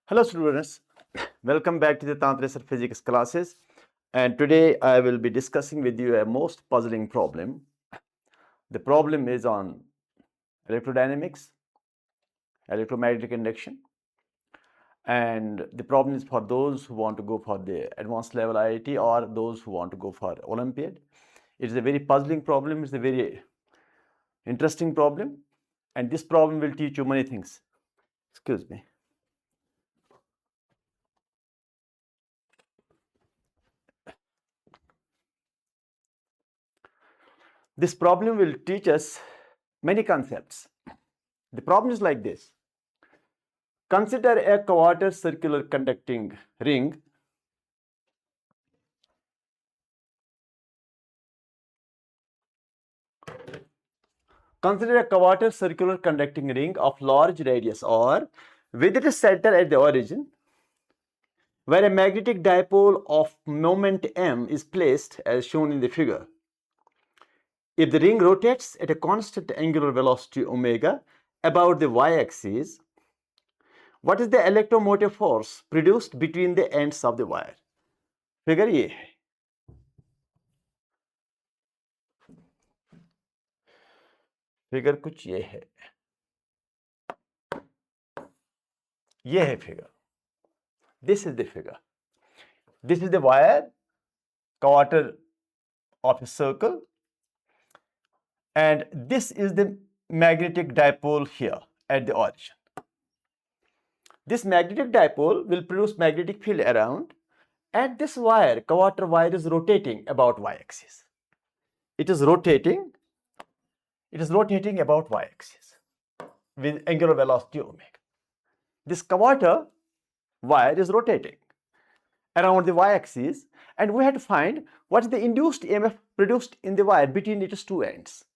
Hello students, welcome back to the Tantresar physics classes, and today I will be discussing with you a most puzzling problem. The problem is on electrodynamics, electromagnetic induction, and the problem is for those who want to go for the advanced level IIT or those who want to go for Olympiad. It is a very puzzling problem, it's a very interesting problem, and this problem will teach you many things. Excuse me. This problem will teach us many concepts. The problem is like this. Consider a quarter circular conducting ring. Consider a quarter circular conducting ring of large radius R with its center at the origin, where a magnetic dipole of moment m is placed as shown in the figure. If the ring rotates at a constant angular velocity omega about the y-axis, what is the electromotive force produced between the ends of the wire? Figure ये है. Figure कुछ ये है. ये है figure. This is the figure. This is the wire, quarter of a circle, and this is the magnetic dipole here at the origin. This magnetic dipole will produce magnetic field around, and this wire, quarter wire, is rotating about y-axis. It is rotating about y-axis with angular velocity omega. This quarter wire is rotating around the y-axis, and we have to find what is the induced EMF produced in the wire between its two ends.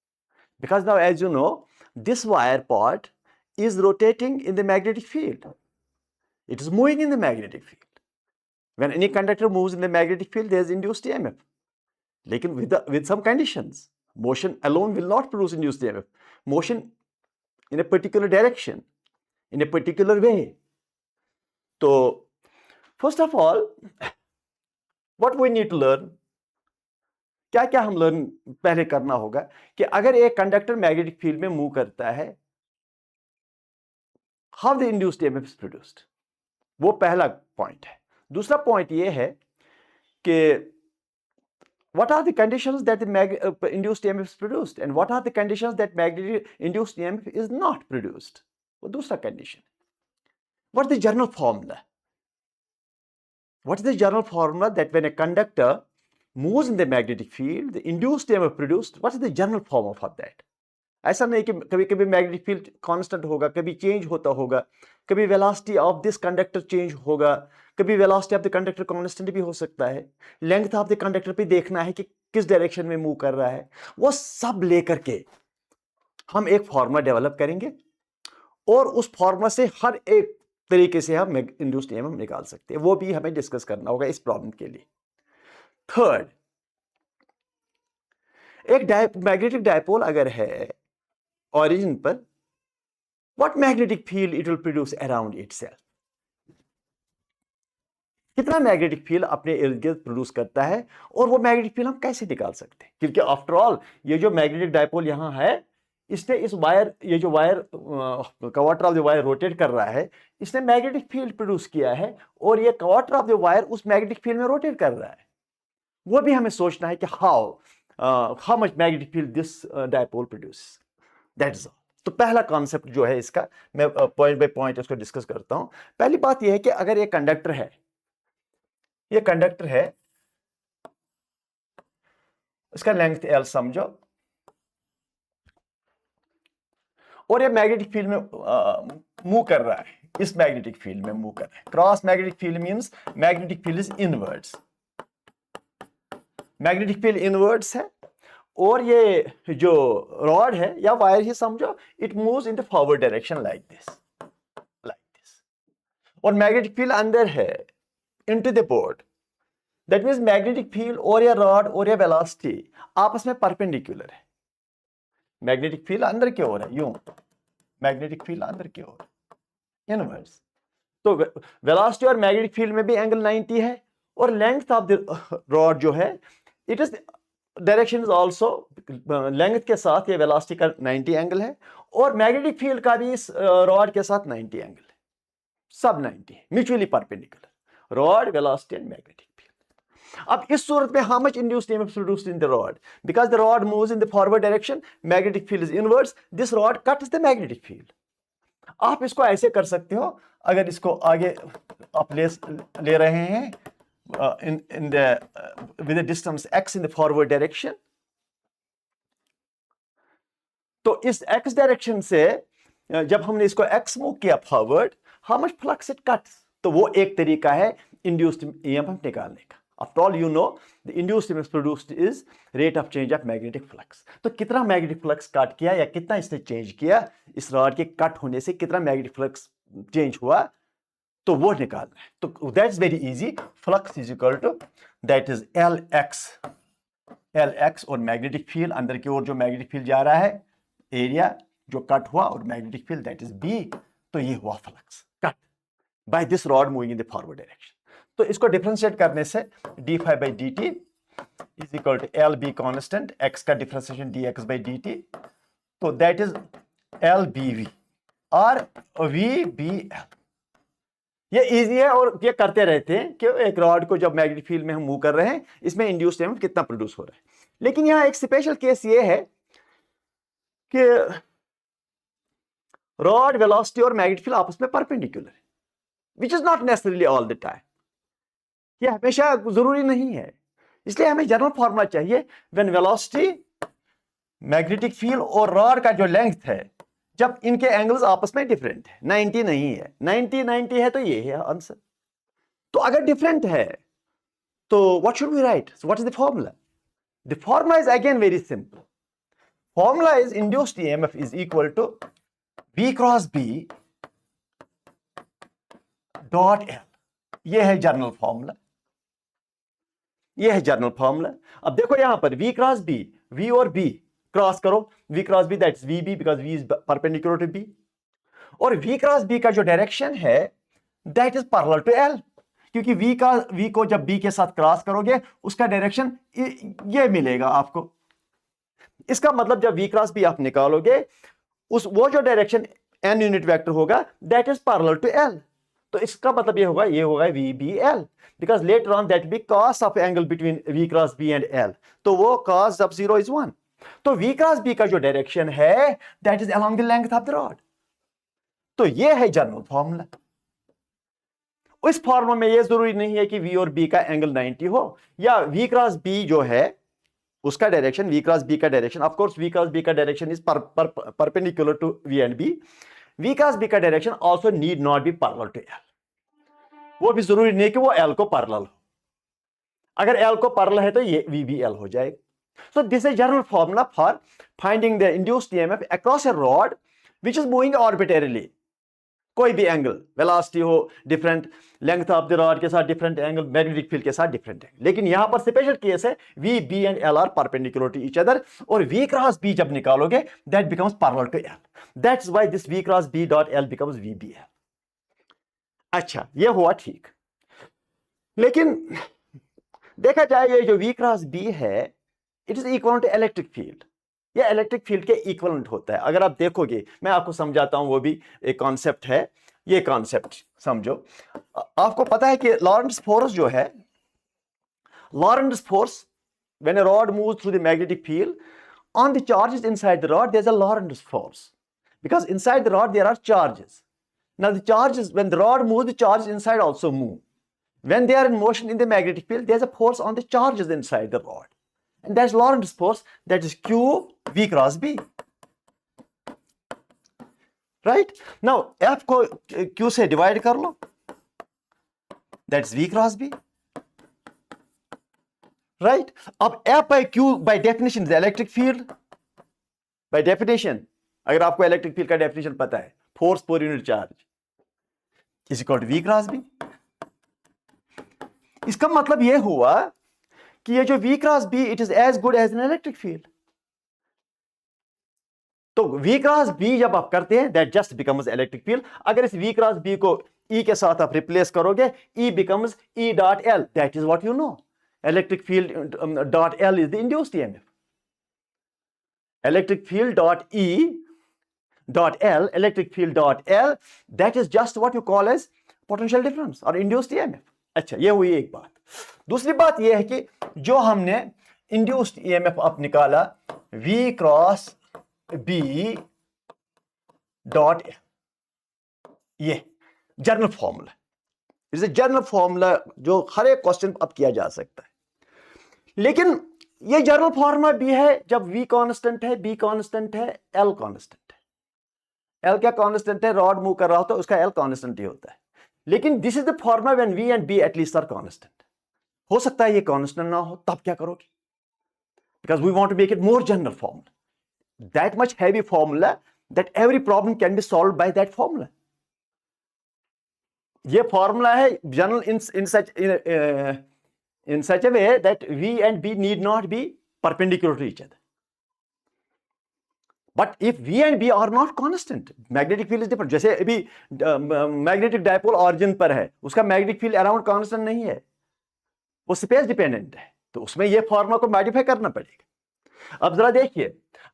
Because now, as you know, this wire part is rotating in the magnetic field. It is moving in the magnetic field. When any conductor moves in the magnetic field, there is induced EMF. With some conditions. Motion alone will not produce induced EMF. Motion in a particular direction, in a particular way. So, first of all, what we need to learn, क्या क्या हम learn पहले करना होगा कि अगर एक conductor magnetic field में मूव करता है, how the induced EMF is produced. वो पहला पॉइंट है. दूसरा पॉइंट ये है कि what are the conditions that the induced EMF is produced and what are the conditions that magnetic induced EMF is not produced. वो दूसरा condition. What is the general formula? What is the general formula that when a conductor moves in the magnetic field, the induced EMF produced, what is the general form of that? ऐसा नहीं कि कभी कभी magnetic field constant होगा, कभी change होता होगा, कभी velocity of this conductor change होगा, कभी velocity of the conductor constant भी हो सकता है. लेंथ ऑफ द कंडक्टर पे देखना है कि किस डायरेक्शन में मूव कर रहा है. वो सब लेकर के हम एक फॉर्मूला डेवलप करेंगे और उस फॉर्मूला से हर एक तरीके से हम इंड्यूस्ड EMF निकाल सकते हैं. वो भी हमें डिस्कस करना होगा इस प्रॉब्लम के लिए. थर्ड, एक मैग्नेटिक डायपोल अगर है origin पर, what magnetic field it will produce around itself? कितना मैग्नेटिक फील्ड अपने इर्द गिर्द प्रोड्यूस करता है और वो मैग्नेटिक फील्ड हम कैसे निकाल सकते हैं? क्योंकि आफ्टर ऑल ये जो मैग्नेटिक डायपोल यहाँ है, इसने इस वायर, ये जो wire quarter of the wire rotate कर रहा है, इसने मैग्नेटिक फील्ड प्रोड्यूस किया है और ये क्वार्टर ऑफ द वायर उस मैग्नेटिक फील्ड में रोटेट कर रहा है. वो भी हमें सोचना है कि how much magnetic field this dipole produce. That is all. तो पहला कॉन्सेप्ट जो है इसका, मैं पॉइंट बाय पॉइंट इसको डिस्कस करता हूं. पहली बात यह है कि अगर ये कंडक्टर है, ये कंडक्टर है, इसका लेंथ L समझो, और ये मैग्नेटिक फील्ड में मूव कर रहा है, इस मैग्नेटिक फील्ड में मूव कर रहा है. Cross magnetic field means magnetic field is inwards. Magnetic field inwards है और ये जो रॉड है या वायर ही समझो, it moves in the forward direction like this. और मैग्नेटिक फील्ड अंदर है into the board. That means magnetic field और या रॉड और या वेलोसिटी आपस में परपेंडिकुलर है. मैग्नेटिक फील्ड अंदर की ओर है, यूं मैग्नेटिक फील्ड अंदर की ओर, इनवर्ड्स. तो वेलोसिटी और मैग्नेटिक फील्ड में भी एंगल 90 है, और लेंथ ऑफ द रॉड जो है it is direction is also, length के साथ ये वेलोसिटी का 90 एंगल है, और मैग्नेटिक फील्ड का भी इस रॉड के साथ 90 एंगल है, सब 90 है, mutually perpendicular, rod, velocity and magnetic field. अब इस सूरत में how much induced EMF is produced in the rod? Because the rod moves in the forward direction, magnetic field is inverse, this rod cuts the magnetic field. आप इसको ऐसे कर सकते हो, अगर इसको आगे आप ले रहे हैं in the with the distance x in the forward direction, तो इस x डायरेक्शन से जब हमने इसको x मूव किया forward, how much flux it cuts, तो वो एक तरीका है induced EMF निकालने का। After all, you know, the induced EMF produced is rate of change of magnetic flux. तो कितना मैग्नेटिक फ्लक्स कट किया या कितना इसने चेंज किया, इस रॉड के कट होने से कितना मैग्नेटिक फ्लक्स चेंज हुआ, तो वो निकालना है। तो that is very easy, flux is equal to that is Lx और मैग्नेटिक फील्ड, अंदर की ओर जो मैग्नेटिक फील्ड जा रहा है, एरिया जो कट हुआ, और magnetic field that is B, तो ये हुआ flux cut by this rod moving in the forward direction. तो इसको डिफरेंशिएट करने से d∅dt is equal to LB constant, x का डिफरेंशिएशन dx/dt, तो दैट इज LBV और VBL। ये इजी है और ये करते रहते हैं कि एक रॉड को जब मैग्नेटिक फील्ड में हम मूव कर रहे हैं, इसमें इंड्यूस्ड EMF कितना प्रोड्यूस हो रहा है। लेकिन यहां एक स्पेशल केस ये है कि रॉड, वेलोसिटी और मैग्नेटिक फील्ड आपस में परपेंडिकुलर है, which is not necessarily all the time, ये हमेशा जरूरी नहीं है। इसलिए हमें जनरल फॉर्मूला चाहिए, व्हेन वेलोसिटी, मैग्नेटिक फील्ड और रॉड का जो लेंथ है, जब इनके एंगल्स आपस में डिफरेंट है, 90 नहीं है, 90 है, तो ये है आंसर। तो अगर डिफरेंट है तो what should we write, what is the formula? The formula is again very simple, formula is induced EMF is equal to V cross B dot L। ये है जनरल फॉर्मूला, ये है जनरल फॉर्मूला। अब देखो यहां पर V क्रॉस B, V और B cross करो, V cross B that's VB because V is perpendicular to B, और V क्रॉस B का जो डायरेक्शन है that is parallel to L, क्योंकि V को जब B के साथ क्रॉस करोगे उसका डायरेक्शन ये मिलेगा आपको। इसका मतलब जब V क्रॉस B आप निकालोगे, वो जो डायरेक्शन n यूनिट वेक्टर होगा that is parallel to L, तो इसका मतलब ये होगा VBL, because later on that will be cos of angle between V cross B and L, तो वो cos of 0 is 1, तो V cross B का जो डायरेक्शन है that is along the length of the rod। तो ये है general formula. इस फॉर्मूला में ये जरूरी नहीं है कि V और B का एंगल 90 हो, या V क्रॉस B जो है उसका डायरेक्शन, V क्रॉस B का direction, of course V cross B का direction is perpendicular to V and B, V cross B का direction also need not be parallel to L, वो भी जरूरी नहीं कि वो L को पैरेलल हो, अगर L को पैरेलल है तो ये VBL हो जाएगा। So this is general formula for finding the induced EMF across a rod which is moving orbitally, कोई भी एंगल, वेलोसिटी हो different, length of the rod के साथ डिफरेंट एंगल, मैग्नेटिक फील्ड के साथ डिफरेंट एंगल, लेकिन यहां पर स्पेशल केस है VB and L are perpendicular to each other, और V क्रॉस B जब निकालोगे that becomes parallel to L, that's why this V cross B dot L becomes VBL। अच्छा, ये हुआ ठीक, लेकिन देखा जाए ये जो V क्रॉस B है it is equal to electric field, ये इलेक्ट्रिक फील्ड के इक्विवेलेंट होता है। अगर आप देखोगे, मैं आपको समझाता हूं, वो भी एक कॉन्सेप्ट है, ये कॉन्सेप्ट समझो। आपको पता है कि लॉरेंट्ज फोर्स जो है, Lorentz force when a rod moves through the magnetic field on the charges inside the rod, there is a Lorentz force, because inside the rod there are charges. Now the charges, when the rod moves, the charges inside also move. When they are in motion in the magnetic field, there's a force on the charges inside the rod, and that's Lorentz force, that is Q V cross B. Right? Now F को Q से divide कर लो, that's V cross B. Right? अब F by Q by definition is the electric field. By definition, अगर आपको electric field का definition पता है, force पर unit charge is equal to V cross B। इसका मतलब यह हुआ कि ये जो V cross B it is as good as an electric field. तो V क्रॉस B जब आप करते हैं that just becomes electric field. अगर इस V क्रॉस B को E के साथ आप रिप्लेस करोगे, E becomes E dot L, that is what you know, electric field dot L is the induced EMF। Electric field dot E dot L, electric field dot L, that is just what you call as potential difference or induced EMF। अच्छा, ये हुई एक बात। दूसरी बात ये है कि जो हमने induced EMF अब निकाला V cross B dot L, ये general formula, it's a general formula जो हर एक क्वेश्चन अब किया जा सकता है। लेकिन ये जनरल फॉर्मूला भी है जब V कांस्टेंट है, B कांस्टेंट है, L कांस्टेंट है। L क्या कांस्टेंट है, रॉड मूव कर रहा होता है उसका L कांस्टेंट ही होता है। लेकिन this is the formula when V and B at least are constant. हो सकता है ये कांस्टेंट ना हो, तब क्या करोगे? Because we want to make it more general formula, that much heavy formula that every problem can be solved by that formula. ये फॉर्मूला है general in such a way that V and B need not be perpendicular to each other. But if V and B are not constant, magnetic field is different. जैसे अभी magnetic dipole origin पर है, उसका magnetic field around constant नहीं है, वो space dependent है, तो उसमें ये फॉर्मूला को मॉडिफाई करना पड़ेगा। अब जरा देखिए,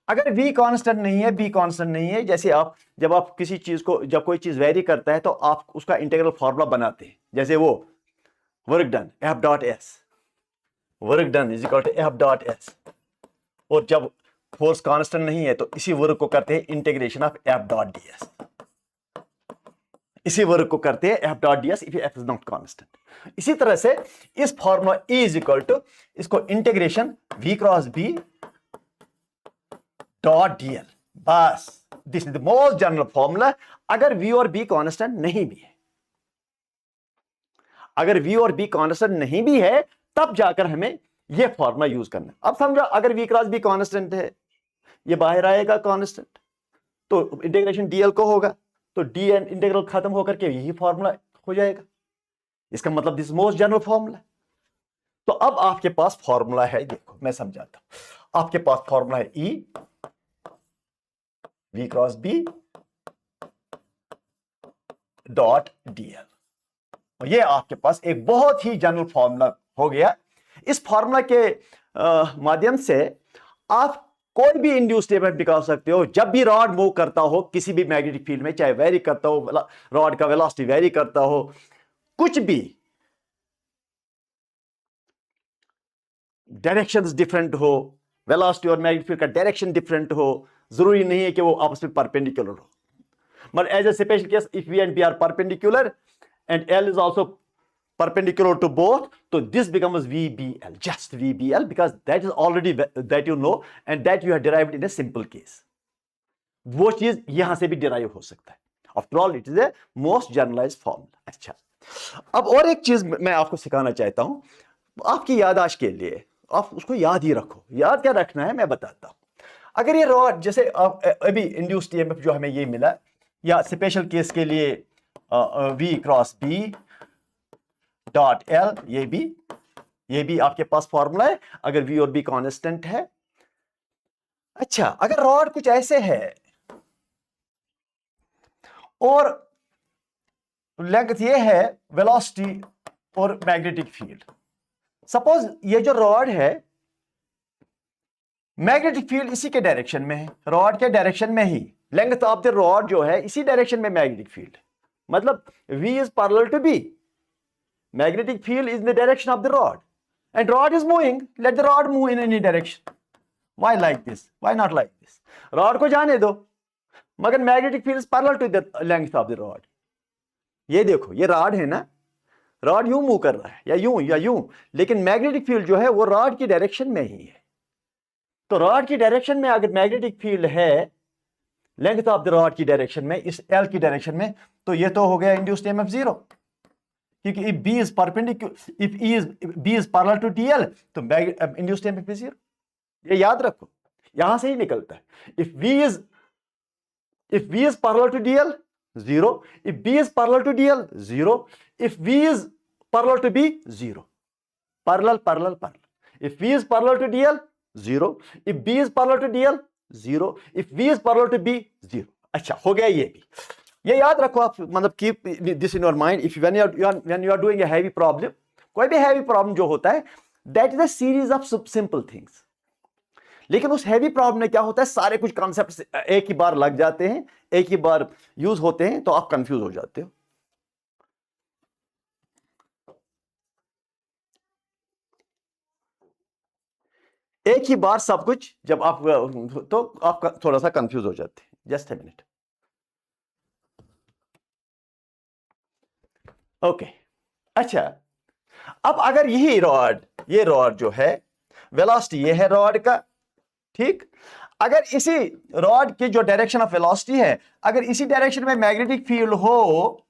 अगर V कांस्टेंट नहीं है, B कांस्टेंट नहीं है, जैसे आप जब आप किसी चीज को, जब कोई चीज वेरी करता है तो आप उसका इंटीग्रल फॉर्मूला बनाते हैं, जैसे वो work done F dot S, work done is equal to F dot S, और जब फोर्स कांस्टेंट नहीं है तो इसी वर्क को करते हैं integration of F dot ds, इसी वर्क को करते हैं F dot ds if F is not constant. इसी तरह से इस formula E is equal to, इसको integration V cross B dot dl, बस this is the most general formula. अगर V और B कांस्टेंट नहीं भी है, अगर V और B कांस्टेंट नहीं भी है, तब जाकर हमें यह फॉर्मूला यूज करना। अब समझो अगर V क्रॉस B कांस्टेंट है, ये बाहर आएगा कांस्टेंट, तो इंटीग्रेशन dl को होगा, तो d इंटीग्रल खत्म होकर के यही फॉर्मूला हो जाएगा। इसका मतलब दिस मोस्ट जनरल फॉर्मूला। तो अब आपके पास फॉर्मूला है, देखो मैं समझाता हूं। आपके पास फॉर्मूला है E V cross B dot dl, ये आपके पास एक बहुत ही जनरल फॉर्मूला हो गया। इस फॉर्मूला के माध्यम से आप कोई भी इंड्यूस्ड ईएमएफ निकाल सकते हो। जब भी रॉड मूव करता हो किसी भी मैग्नेटिक फील्ड में, चाहे वेरी करता हो, रॉड का वेलोसिटी वेरी करता हो, कुछ भी डायरेक्शंस डिफरेंट हो, वेलोसिटी और मैग्नेटिक फील्ड का डायरेक्शन डिफरेंट हो, जरूरी नहीं है कि वो आपस में परपेंडिकुलर हो। But as a special case, if V and B are perpendicular and L is also perpendicular to both, so this becomes VBL, just VBL, because that is already that you know and that you have derived in a simple case. वो चीज यहां से भी derive हो सकता है। After all it is a most generalized formula. अच्छा, अब और एक चीज मैं आपको सिखाना चाहता हूं, आपकी याददाश्त के लिए, आप उसको याद ही रखो। याद क्या रखना है मैं बताता हूं। अगर ये रॉड, जैसे अभी इंड्यूस्ड ईएमएफ जो हमें ये मिला, या स्पेशल केस के लिए V cross B dot L, ये भी आपके पास फॉर्मूला है अगर V और B कांस्टेंट है। अच्छा, अगर रॉड कुछ ऐसे है और लेंथ ये है, वेलोसिटी और मैग्नेटिक फील्ड, सपोज ये जो रॉड है, मैग्नेटिक फील्ड इसी के डायरेक्शन में है, रॉड के डायरेक्शन में ही, लेंथ ऑफ द रॉड जो है इसी डायरेक्शन में मैग्नेटिक फील्ड, मतलब V is parallel to B, magnetic field is in the direction of the rod and rod is moving, let the rod move in any direction. Why like this? Why not like this? Rod को जाने दो, मगर magnetic field is parallel to the length of the rod. ये देखो, ये rod है ना, rod यूं मूव कर रहा है या यूं, लेकिन मैग्नेटिक फील्ड जो है वो रॉड की डायरेक्शन में ही है। तो रॉड की डायरेक्शन में अगर मैग्नेटिक फील्ड है, लेंथ ऑफ द रॉड की डायरेक्शन में, इस L की डायरेक्शन में, तो ये तो हो गया इंड्यूस्ड ईएमएफ जीरो, क्योंकि if B is perpendicular, if B is parallel to DL, तो इंड्यूस्ड ईएमएफ is zero। ये याद रखो, यहां से ही निकलता है। if V is parallel to DL, zero, if B is parallel to DL, zero, if V is parallel to B, zero, parallel, if V is parallel to DL, zero, if B is parallel to DL, 0. If V is parallel to B, 0. अच्छा, हो गया ये भी. ये याद रखो आप, मतलब keep this in your mind. If when you are doing a heavy problem, कोई भी heavy problem जो होता है, that is a series of simple things. लेकिन उस हैवी प्रॉब्लम में क्या होता है, सारे कुछ कॉन्सेप्ट एक ही बार लग जाते हैं, एक ही बार यूज होते हैं, तो आप कंफ्यूज हो जाते हो. एक ही बार सब कुछ जब आप, तो आप थोड़ा सा कंफ्यूज हो जाते हैं. Just a minute. ओके, अच्छा, अब अगर यही ये रॉड जो है, वेलोसिटी ये है रॉड का, ठीक. अगर इसी रॉड की जो डायरेक्शन ऑफ वेलोसिटी है, अगर इसी डायरेक्शन में मैग्नेटिक फील्ड हो,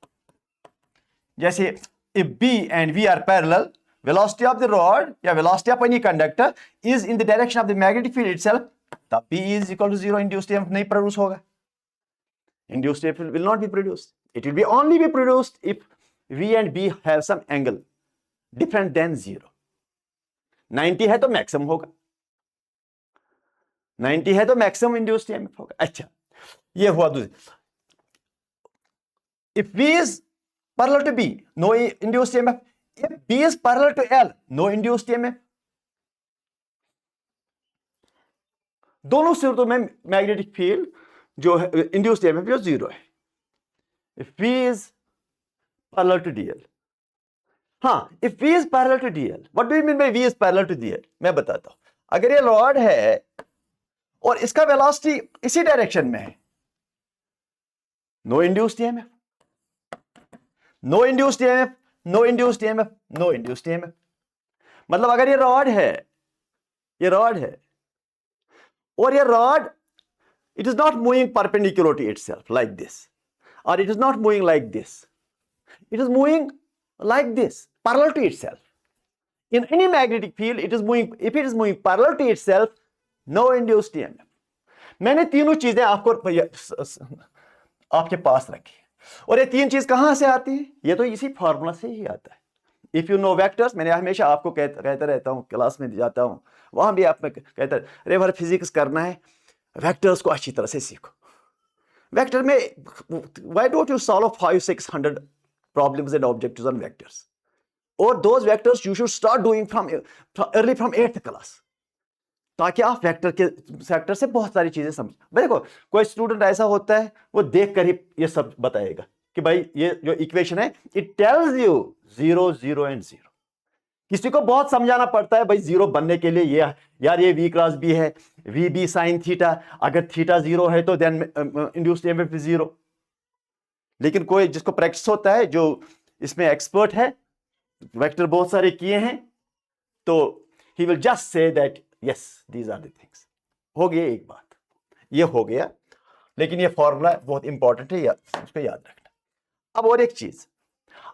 जैसे if B and V are parallel, velocity of the rod या velocity of any conductor is in the direction of the magnetic field itself, तब B is equal to 0. induced EMF नहीं produce होगा. Induced EMF will not be produced. It will be only be produced if V and B have some angle different than 0. 90 है तो maximum होगा, 90 है तो maximum induced EMF होगा. अच्छा, ये हुआ दूसरी. If V is parallel to B, no induced EMF. If B is parallel to L, no induced EMF. दोनों सूरतों में मैग्नेटिक फील्ड जो है, इंड्यूस्ड ईएमएफ जो 0 है. If V is parallel to DL. हाँ, if V is parallel to DL, what do you mean by V is parallel to DL? मैं बताता हूं. अगर ये रॉड है और इसका वेलोसिटी इसी डायरेक्शन में है, no induced EMF, no induced EMF, no induced EMF, no induced EMF. मतलब अगर ये रॉड है और ये rod, it is not moving perpendicular to itself like this, or it is not moving like this. It is moving like this, parallel to itself. In any magnetic field, it is moving. If it is moving parallel to itself, no induced EMF. मैंने तीनों चीजें आपके पास रखी, और ये तीन चीज कहां से आती है? ये तो इसी फॉर्मूला से ही आता है. इफ यू नो वेक्टर्स, मैंने हमेशा आपको कहता रहता हूं, क्लास में जाता हूं, वहां भी आप में कहता है, अरे भाई फिजिक्स करना है, वेक्टर्स को अच्छी तरह से सीखो. वेक्टर में why don't you solve 500-600 problems and objectives on vectors, और those vectors you should start doing from early, from 8th class, ताकि आप वेक्टर से बहुत सारी चीजें समझ. देखो, कोई स्टूडेंट ऐसा होता है, वो देख कर ही ये सब बताएगा कि भाई ये जो इक्वेशन है, इट टेल्स यू 0 0 एंड 0. किसी को बहुत समझाना पड़ता है भाई, 0 बनने के लिए ये यार ये V क्रॉस B है, VB साइन थीटा, अगर थीटा 0 है तो देन इंड्यूस्ड ईएमएफ 0. लेकिन कोई जिसको प्रैक्टिस होता है, जो इसमें एक्सपर्ट है, वेक्टर बहुत सारे किए हैं, तो he will just say that yes these are the things. हो गया एक बात, ये हो गया. लेकिन ये फॉर्मूला बहुत इंपॉर्टेंट है, उसको याद रखना. अब और एक चीज,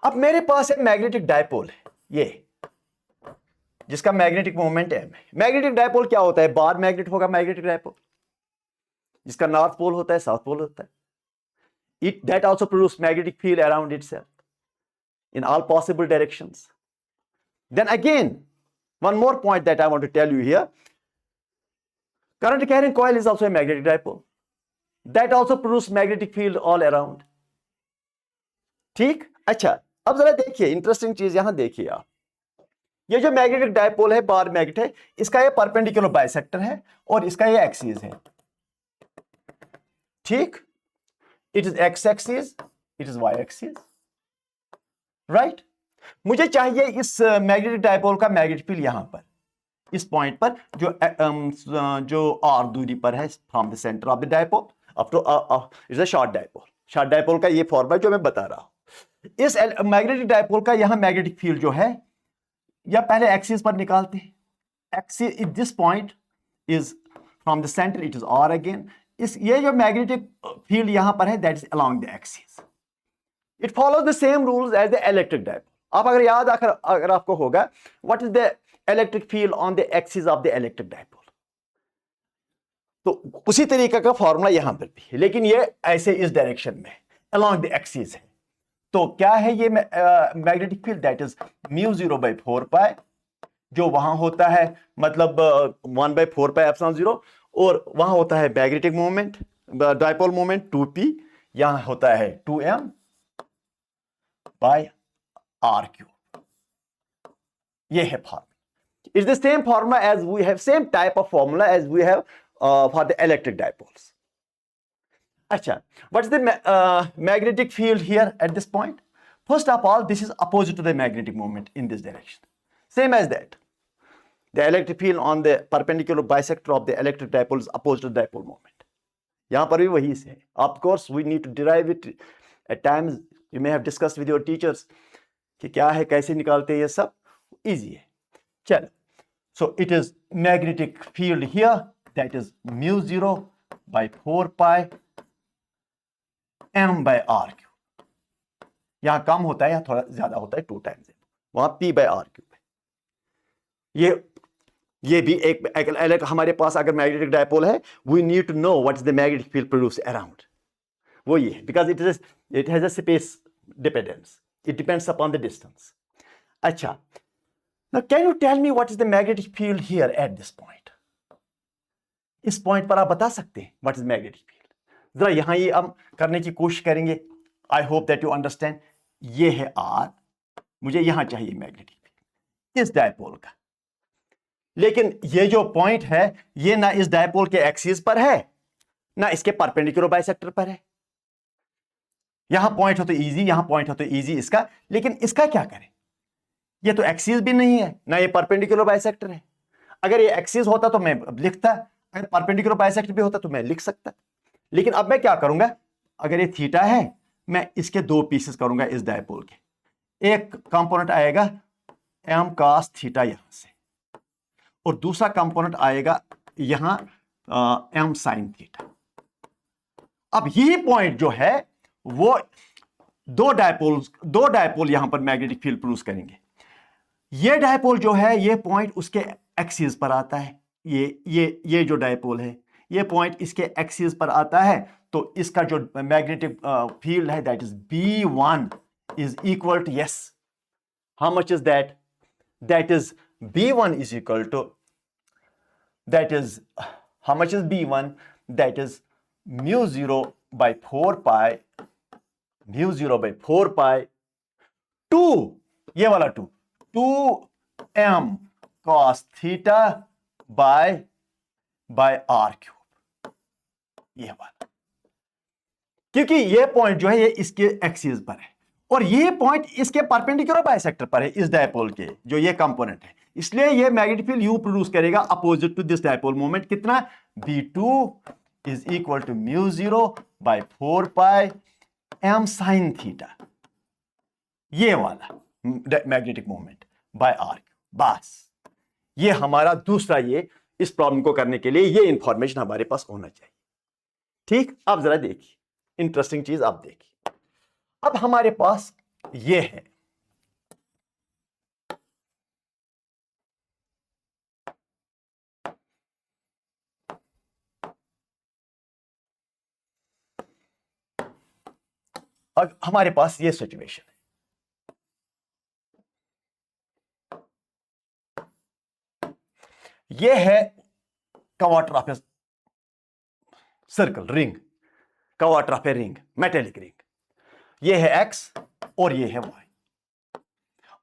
अब मेरे पास एक मैग्नेटिक डायपोल है, ये जिसका मैग्नेटिक मोमेंट m है. मैग्नेटिक डायपोल क्या होता है? बार मैग्नेट होगा मैग्नेटिक डायपोल, जिसका नॉर्थ पोल होता है, साउथ पोल होता है. It that also produce magnetic field around itself in all possible directions. Then again, one more point that I want to tell you here. Current carrying coil is also a magnetic dipole. That also produce magnetic field all around. ठीक? अच्छा, अब जरा देखिए, interesting चीज यहां देखिए आप. ये जो मैग्नेटिक डायपोल है, बार मैग्नेट है, इसका ये परपेंडिकुलर बाइसेक्टर है और इसका ये एक्सिस है. ठीक? It is x-axis, it is y-axis, right? मुझे चाहिए इस मैग्नेटिक डायपोल का मैग्नेटिक फील्ड यहां पर, इस पॉइंट पर, जो r दूरी पर है from the centre of the dipole up to its a short dipole. Short dipole का ये फॉर्मूला जो मैं बता रहा हूं, इस मैग्नेटिक डायपोल का यहां मैग्नेटिक फील्ड जो है, या पहले एक्सिस पर निकालते हैं. Axis this point is from the centre, it is r again. ये जो मैग्नेटिक फील्ड यहां पर है, that is along the axis. It follows the same rules as the electric dipole. आप अगर याद अगर आपको होगा, what is the electric field on the axis of the electric dipole, तो उसी तरीके का फॉर्मूला यहां पर भी है, लेकिन ये ऐसे इस डायरेक्शन में अलोंग द एक्सिस है. तो क्या है ये मैग्नेटिक फील्ड? दैट इज μ0/4 पाई, जो वहां होता है, मतलब 1/4 पाई एप्सिलॉन 0, और वहां होता है magnetic moment, dipole moment 2p, यहां होता है 2m बाय आर क्यूब। ये है formula. It's the same formula as we have, same type of formula as we have for the electric dipoles. अच्छा, what is the magnetic field here at this point? First of all, this is opposite to the magnetic moment in this direction. Same as that. The electric field on the perpendicular bisector of the electric dipole is opposite to the dipole moment. यहाँ पर भी वही से है. Of course, we need to derive it. At times, you may have discussed with your teachers कि क्या है, कैसे निकालते हैं ये सब. Easy है. चलो. So it is magnetic field here, that is mu 0 by 4 pi m by r cube. यहां कम होता है या थोड़ा ज्यादा होता है 2 times, वहां p by r क्यूब है. ये भी एक हमारे पास अगर मैग्नेटिक डायपोल है, we need to know what is the magnetic field produce around. वो ये है, because it has a space dependence, it depends upon the distance. अच्छा, now can you tell me what is the magnetic field here at this point? इस point पर आप बता सकते हैं व्हाट इज मैग्नेटिक फील्ड? जरा यहां ये हम करने की कोशिश करेंगे. I hope that you understand. ये है आर, मुझे यहां चाहिए मैग्नेटिक फील्ड इस डायपोल का. लेकिन ये जो पॉइंट है, ये ना इस डायपोल के एक्सिस पर है, ना इसके परपेंडिकुलर बाइसेक्टर पर है. यहां पॉइंट हो तो इजी, यहां पॉइंट हो तो इजी इसका, लेकिन इसका क्या करें? ये तो एक्सिस भी नहीं है, ना ये परपेंडिकुलर बाइसेक्टर है. अगर ये एक्सिस होता तो मैं लिखता, अगर परपेंडिकुलर बाइसेक्टर भी होता तो मैं लिख सकता. लेकिन अब मैं क्या करूंगा, अगर ये थीटा है, मैं इसके दो पीसेस करूंगा इस डायपोल के. एक कंपोनेंट आएगा m cos थीटा यहां से, और दूसरा कंपोनेंट आएगा यहां m sin थीटा. अब यही पॉइंट जो है वो दो डायपोल यहां पर मैग्नेटिक फील्ड प्रोड्यूस करेंगे. ये डायपोल जो है, ये पॉइंट उसके एक्सिस पर आता है. ये जो डायपोल है, ये पॉइंट इसके एक्सिस पर आता है. तो इसका जो मैग्नेटिक फील्ड है, that is B1 is equal to, yes, how much is that? That is B1 is equal to, that is, how much is B1? That is mu 0 by 4 pi, mu 0 by 4 pi 2, ये वाला 2m cos theta by r cube, ये वाला. क्योंकि ये point जो है, ये इसके एक्सिस पर है, और ये पॉइंट इसके परपेंडिकुलर बाइसेक्टर पर है, इस डायपोल के जो ये कंपोनेंट है. इसलिए ये मैग्नेटिक फील्ड यू प्रोड्यूस करेगा opposite to this dipole moment. कितना? B2 is equal to mu 0 by 4 pi m sin theta, ये वाला मैग्नेटिक मोमेंट बाय r. बस ये हमारा दूसरा, ये इस प्रॉब्लम को करने के लिए ये इंफॉर्मेशन हमारे पास होना चाहिए. ठीक, अब जरा देखिए, इंटरेस्टिंग चीज आप देखिए. अब हमारे पास ये है, अब हमारे पास ये सिचुएशन है. ये है quarter of a circle, ring, quarter of a ring, metallic ring. ये है x और ये है y,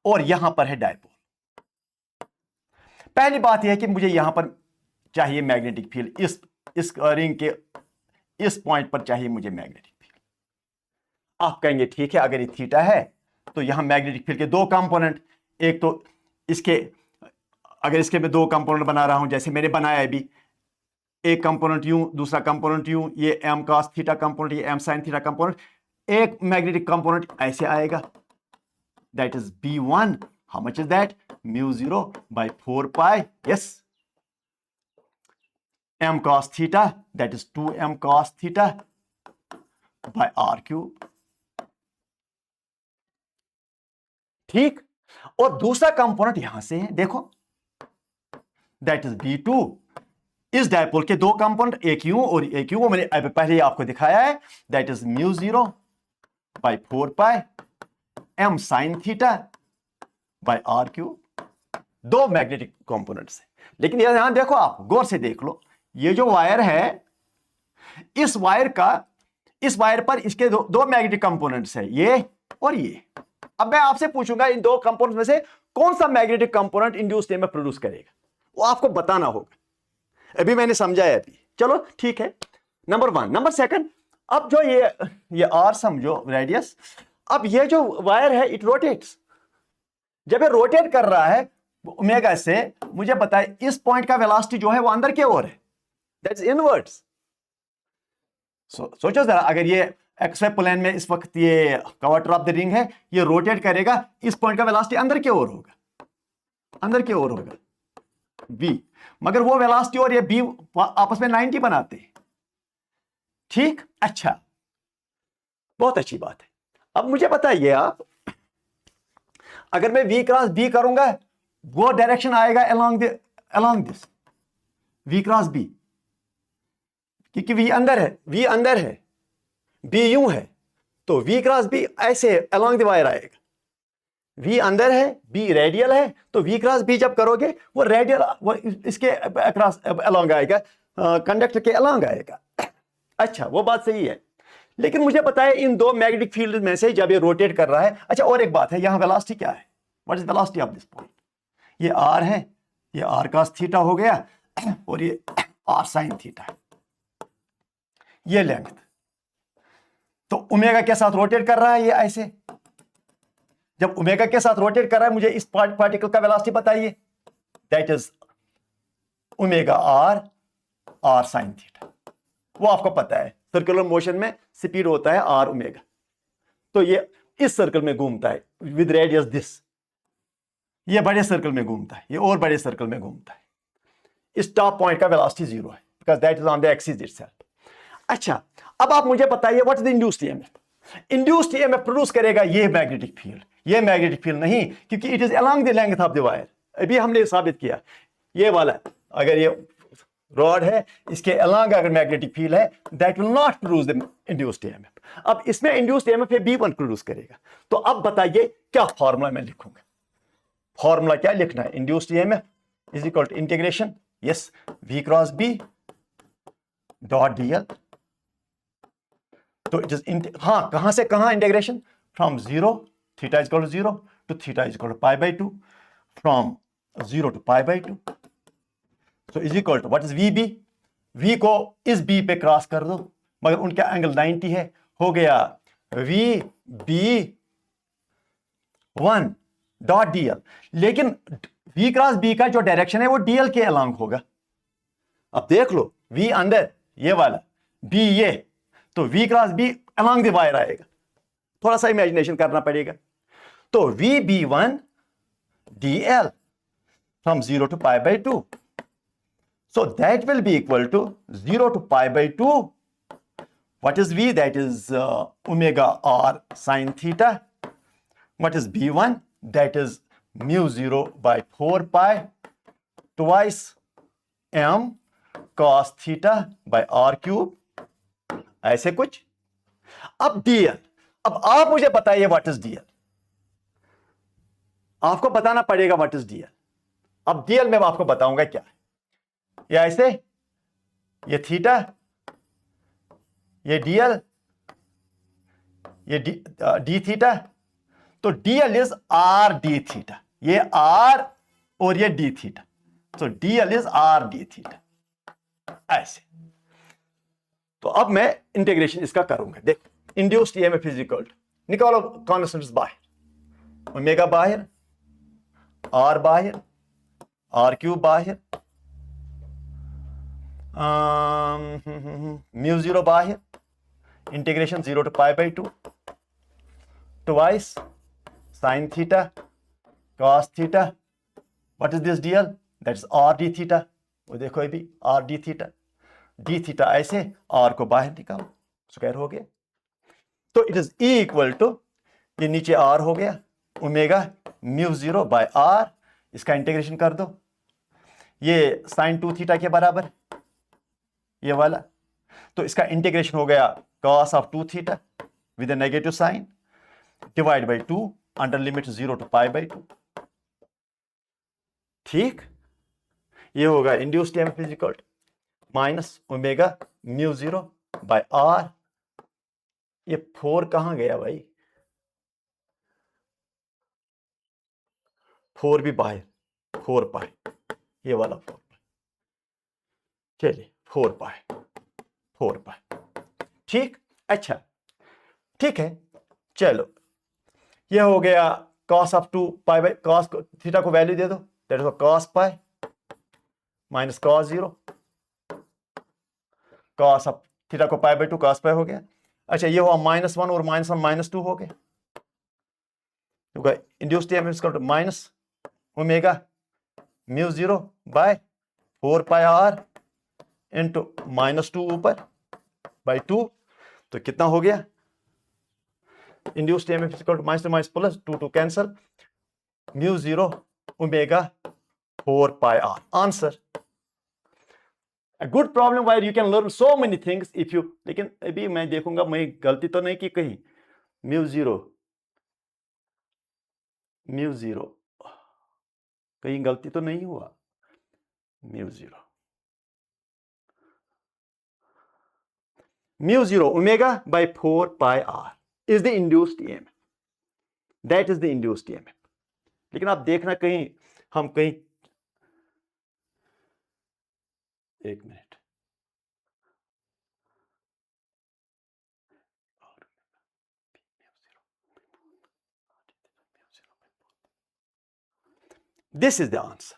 और यहां पर है डायपोल. पहली बात यह है कि मुझे यहां पर चाहिए मैग्नेटिक फील्ड, इस रिंग के इस पॉइंट पर चाहिए मुझे मैग्नेटिक फील्ड. आप कहेंगे ठीक है, अगर ये थीटा है तो यहां मैग्नेटिक फील्ड के दो कंपोनेंट, एक तो इसके, अगर इसके मैं दो कंपोनेंट बना रहा हूं जैसे मैंने बनाया है अभी, एक कंपोनेंट यूं, दूसरा कंपोनेंट यूं, ये m cos थीटा कंपोनेंट, ये m sin थीटा कंपोनेंट. एक मैग्नेटिक कंपोनेंट ऐसे आएगा, that is B1. How much is that? mu 0 by 4 pi, yes, m cos theta, that is 2m cos theta by r cube. ठीक, और दूसरा component यहां से है, देखो, दैट इज B2. इस डायपोल के दो कंपोनेंट, एक यूं और एक यूं, वो मैंने पहले ही आपको दिखाया है, that is mu 0 by 4 pi m sin theta by r cube. दो मैग्नेटिक कंपोनेंट्स हैं. लेकिन यहां देखो, आप गौर से देख लो, ये जो वायर है, इस वायर पर इसके दो मैग्नेटिक कंपोनेंट्स है, ये और ये। अब मैं आपसे पूछूंगा इन दो कंपोनेंट्स में से कौन सा magnetic component induced EMF produce करेगा, वो आपको बताना होगा। अभी मैंने समझाया अभी, चलो ठीक है। नंबर 1। नंबर 2, अब जो ये आर समझो रेडियस, अब ये जो वायर है इट रोटेट्स। जब ये रोटेट कर रहा है ओमेगा से, मुझे बताए इस पॉइंट का वेलोसिटी जो है वो अंदर की ओर है, दैट्स इनवर्ड्स। सोचो जरा, अगर ये एक्सवाई प्लेन में इस वक्त ये क्वार्टर ऑफ द रिंग है, ये रोटेट करेगा, इस पॉइंट का वेलोसिटी अंदर की ओर होगा, अंदर की ओर होगा v, मगर वो वेलोसिटी और ये b आपस में 90 बनाते हैं। ठीक, अच्छा, बहुत अच्छी बात है। अब मुझे बताइए आप, अगर मैं v क्रॉस b करूंगा, वो डायरेक्शन आएगा along this v cross b, क्योंकि v अंदर है, b यूं है, तो v क्रॉस b ऐसे अलोंग द वायर आएगा। v अंदर है, b रेडियल है, तो v क्रॉस b जब करोगे वो रेडियल, वो इसके अक्रॉस अलोंग आएगा, कंडक्टर के अलोंग आएगा। अच्छा, वो बात सही है, लेकिन मुझे बताए इन दो मैग्नेटिक फील्ड में से जब ये रोटेट कर रहा है, अच्छा और एक बात है, यहां वेलोसिटी क्या है, what is velocity of this point? ये r है, ये r cos थीटा हो गया और ये r sin थीटा, ये लेंथ। तो ओमेगा के साथ रोटेट कर रहा है ये ऐसे, जब ओमेगा के साथ रोटेट कर रहा है, मुझे इस पार्टिकल का वेलोसिटी बताइए, that is omega r sin theta. वो आपको पता है, सर्कुलर मोशन में स्पीड होता है r ओमेगा, तो ये इस सर्कल में घूमता है विद रेडियस दिस, ये बड़े सर्कल में घूमता है, ये और बड़े सर्कल में घूमता है। इस टॉप पॉइंट का वेलोसिटी 0 है, because that is on the axis itself. अच्छा, अब आप मुझे बताइए what is the induced EMF? Induced EMF produce करेगा ये मैग्नेटिक फील्ड, ये मैग्नेटिक फील्ड नहीं, क्योंकि it is along the length of the wire. अभी हमने साबित किया, ये वाला अगर ये रॉड है, इसके अलोंग अगर मैग्नेटिक फील्ड है, that will not produce the induced EMF. अब इसमें इंड्यूस्ड ईएमएफ B1 प्रोड्यूस करेगा। तो अब बताइए क्या फॉर्मूला मैं लिखूंगा? फॉर्मूला क्या लिखना है? Induced EMF is equal to integration, yes, v cross b dot dl। तो इट इज, हाँ, कहां से कहां integration? From 0 theta is equal to 0 to theta is equal to π/2, from 0 to π/2। so is equal to what is vb? v को इस b पे cross कर दो, मगर उनका एंगल 90 है, हो गया vb1 डॉट dl। लेकिन v क्रॉस b का जो डायरेक्शन है वो dl के अलोंग होगा। अब देख लो, v अंदर ये वाला, b ये, तो v cross b along the wire आएगा, थोड़ा सा इमेजिनेशन करना पड़ेगा। तो vb1 dl from 0 to π/2, so that will be equal to 0 to π/2. What is v? That is omega r sin theta. What is b1? That is mu 0 by 4 pi twice m cos theta by r cube, ऐसे कुछ। अब dl, अब आप मुझे बताइए what is dl? आपको बताना पड़ेगा व्हाट इज dl। अब dl में आपको बताऊंगा क्या है। ये ऐसे, ये थीटा, ये dl, ये d थीटा, तो dl is r d theta, ये r और ये d थीटा, तो dl is r d theta, ऐसे। तो अब मैं इंटीग्रेशन इसका करूंगा। देख, induced EMF is equal to, निकालो कॉन्स्टेंट्स बाहर, ओमेगा बाहर, r बाहर, r क्यूब बाहर, म्यू 0 बाहर, integration 0 to π/2 twice sin theta cos theta. What is this dl? That is r d theta. वो देखो अभी r d theta, d theta ऐसे, r को बाहर निकालो, स्क्वायर हो गया। तो it is E equal to, ये नीचे r हो गया, ओमेगा म्यू 0 बाय r, इसका इंटीग्रेशन कर दो, ये sin 2 थीटा के बराबर, ये वाला, तो इसका इंटीग्रेशन हो गया cos of 2 theta with a negative sine, divide by 2 under limit 0 to π/2। ठीक, ये होगा induced EMF is equal to minus omega mu 0 by R. ये 4 कहां गया भाई, 4 भी बाहर, 4 पाई, ये वाला 4 पाई, चलिए 4 पाई, 4 पाई, ठीक। अच्छा ठीक है, चलो ये हो गया cos of 2 pi by cos, theta को वैल्यू दे दो, that is cos pi minus cos 0, cos of theta को पाई बाई 2 cos पाई हो गया। अच्छा ये हुआ -1 और -1 -2 हो गया, induced EMF is equal to minus omega mu 0 by 4 pi r into -2 ऊपर बाय 2, तो कितना हो गया, induced EMF is equal to minus plus 2 cancel, mu 0 omega 4 pi r. Answer a good problem where you can learn so many things if you, लेकिन अभी मैं देखूंगा मैं गलती तो नहीं की कहीं, म्यू 0 कहीं गलती तो नहीं हुआ, mu 0 omega by 4 pi r is the induced EMF, that is the induced EMF. लेकिन आप देखना कहीं हम कहीं, एक minute, this is the answer.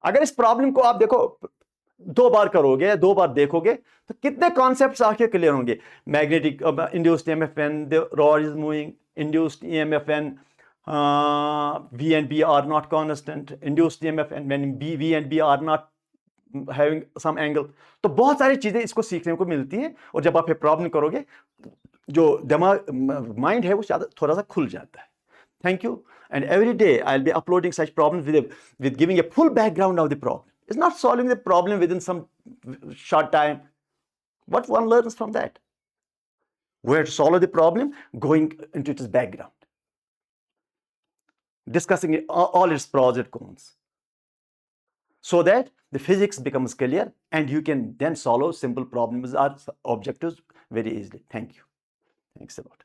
अगर इस प्रॉब्लम को आप देखो 2 बार करोगे, 2 बार देखोगे तो कितने कॉन्सेप्ट्स आके क्लियर होंगे। Magnetic induced EMF when the rod is moving, induced EMF when V and B are not constant, induced EMF and when V and B are not having some angle। तो बहुत सारी चीजें इसको सीखने को मिलती हैं, और जब आप ये प्रॉब्लम करोगे जो दिमाग माइंड है वो थोड़ा सा खुल जाता है। Thank you, and every day I'll be uploading such problems with giving a full background of the problem. It's not solving the problem within some short time. What one learns from that? Where to solve the problem, going into its background, discussing all its pros and cons, so that the physics becomes clear and you can then solve simple problems or objectives very easily. Thank you. Thanks a lot.